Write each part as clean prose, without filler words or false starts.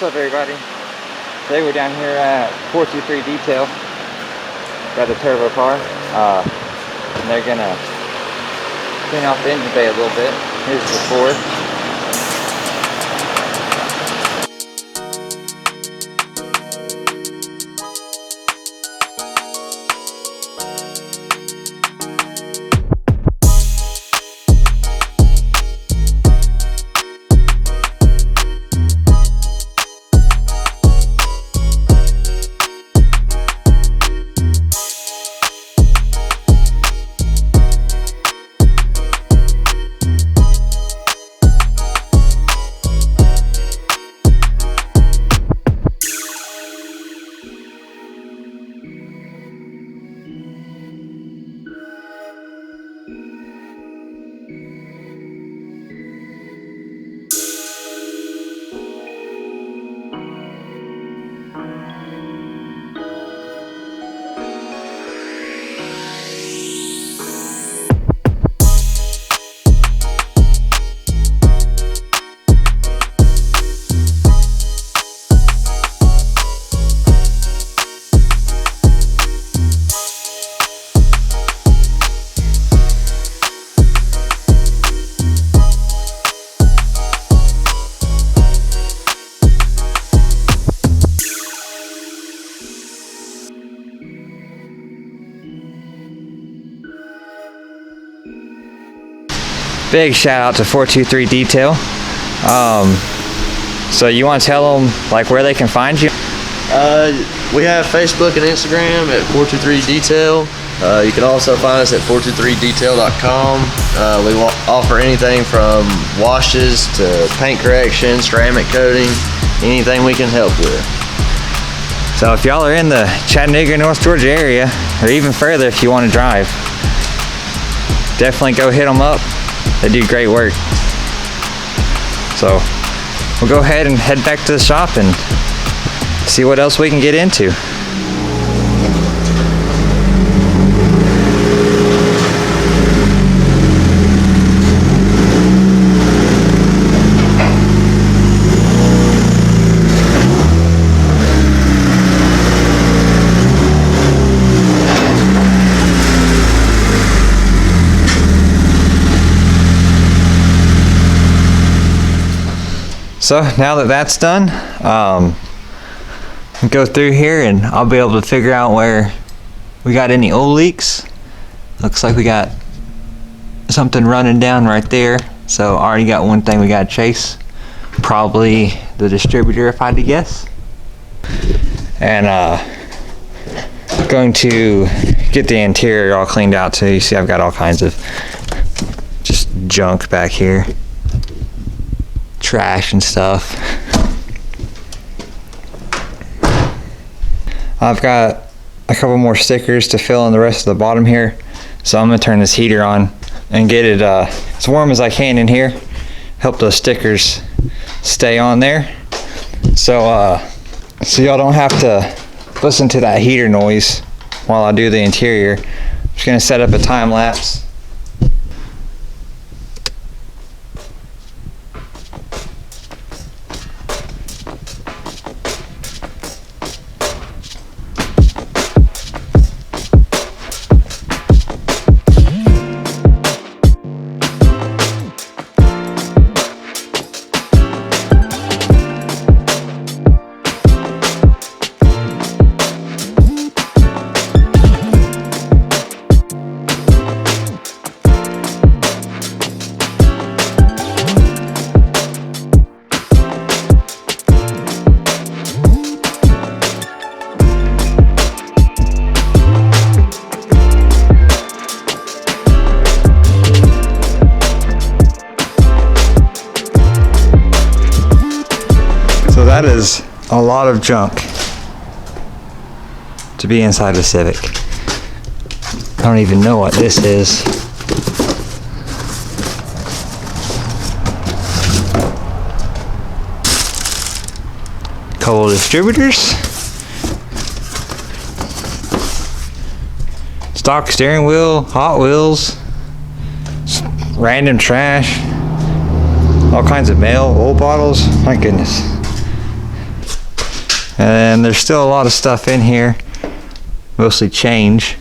What's up, everybody? Today we're down here at 423 Detail. Got a turbo car. And they're gonna clean off the engine bay a little bit. Here's the Ford. Big shout out to 423 Detail. So you want to tell them like where they can find you? We have Facebook and Instagram at 423 Detail. You can also find us at 423detail.com. We offer anything from washes to paint correction, ceramic coating, anything we can help with. So if y'all are in the Chattanooga, North Georgia area, or even further if you want to drive, definitely go hit them up. They do great work. So we'll go ahead and head back to the shop and see what else we can get into. So now that that's done, go through here and I'll be able to figure out where we got any oil leaks. Looks like we got something running down right there. So already got one thing we gotta chase. Probably the distributor, if I had to guess. And going to get the interior all cleaned out too. You see I've got all kinds of just junk back here. Trash and stuff. I've got a couple more stickers to fill in the rest of the bottom here, so I'm gonna turn this heater on and get it as warm as I can in here. Help those stickers stay on there, so y'all don't have to listen to that heater noise while I do the interior. I'm just gonna set up a time lapse. That is a lot of junk to be inside a Civic. I don't even know what this is. Couple distributors. Stock steering wheel, Hot Wheels, random trash, all kinds of mail, old bottles. My goodness. And there's still a lot of stuff in here, mostly change.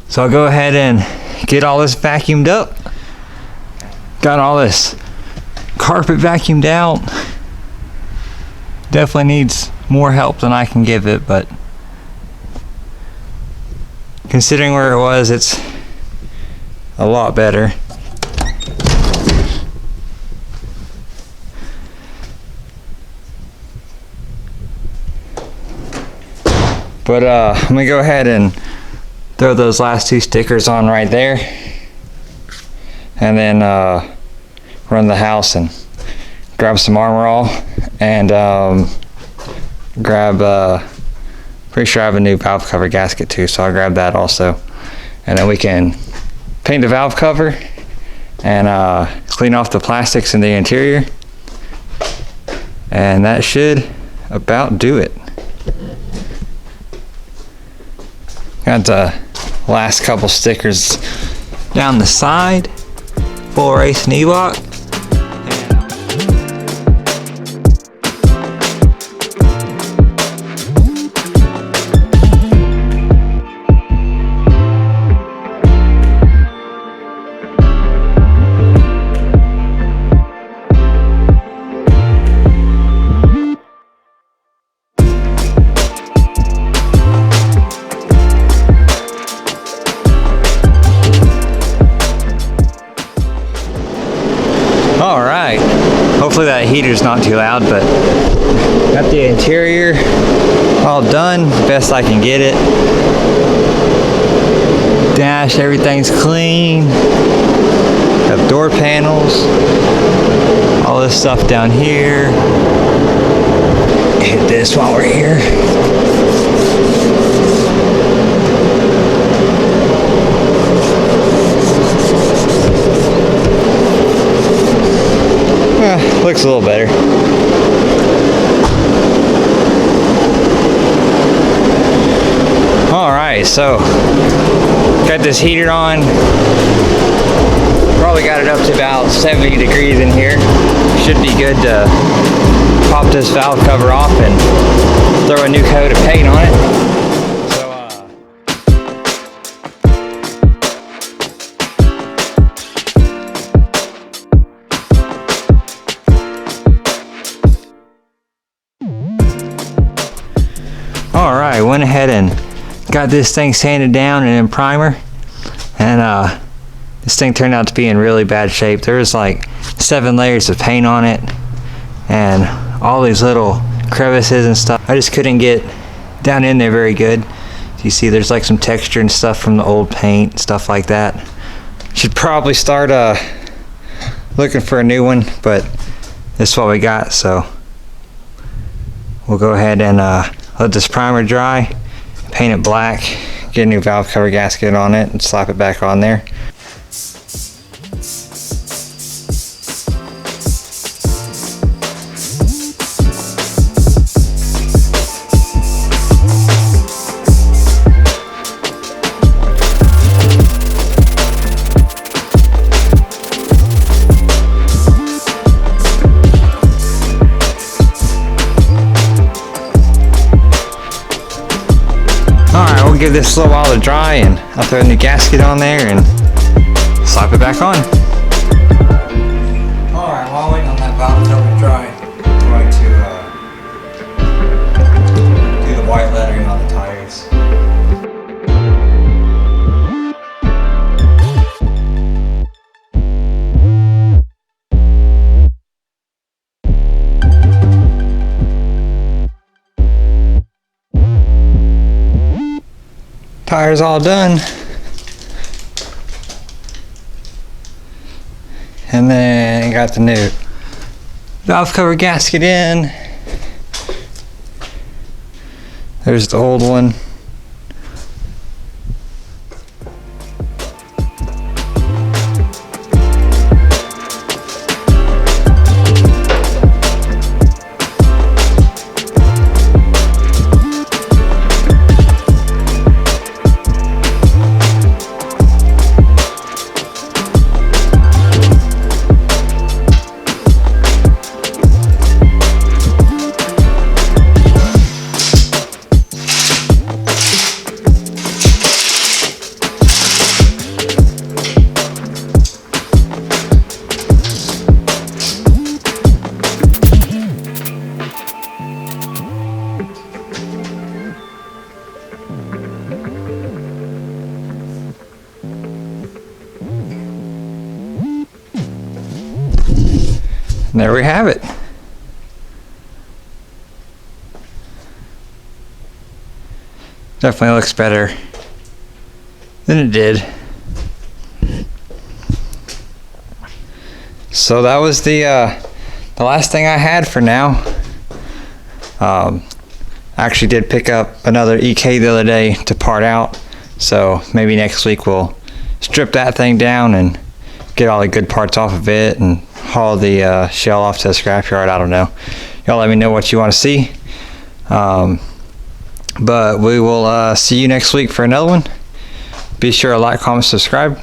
So I'll go ahead and get all this vacuumed up. Got all this carpet vacuumed out. Definitely needs more help than I can give it, but considering where it was, it's a lot better. But I'm gonna go ahead and throw those last 2 stickers on right there, and then run the house and grab some armor all, and grab pretty sure I have a new valve cover gasket too, so I'll grab that also, and then we can paint the valve cover and clean off the plastics in the interior, and that should about do it. Got the last couple stickers down the side, full race knee lock. Alright, hopefully that heater's not too loud, but got the interior all done, best I can get it. Dash, everything's clean. Got door panels, all this stuff down here. Hit this while we're here. Looks a little better. Alright, so got this heater on. Probably got it up to about 70 degrees in here. Should be good to pop this valve cover off and throw a new coat of paint on it. Alright, went ahead and got this thing sanded down and in primer, and this thing turned out to be in really bad shape. There was like 7 layers of paint on it and all these little crevices and stuff. I just couldn't get down in there very good. You see there's like some texture and stuff from the old paint, stuff like that. Should probably start looking for a new one, but this is what we got, so we'll go ahead and let this primer dry, paint it black, get a new valve cover gasket on it, and slap it back on there. Alright, we'll give this a little while to dry, and I'll throw a new gasket on there and slap it back on. Alright, while waiting on that valve cover to dry, I'm going to do the white lettering on the tires. Tires all done, and then got the new valve cover gasket in. There's the old one. there we have it. Definitely looks better than it did. So that was the last thing I had for now. I actually did pick up another EK the other day to part out, so maybe next week we'll strip that thing down and get all the good parts off of it and haul the shell off to the scrapyard. I don't know. Y'all let me know what you want to see. But we will see you next week for another one. Be sure to like, comment, subscribe.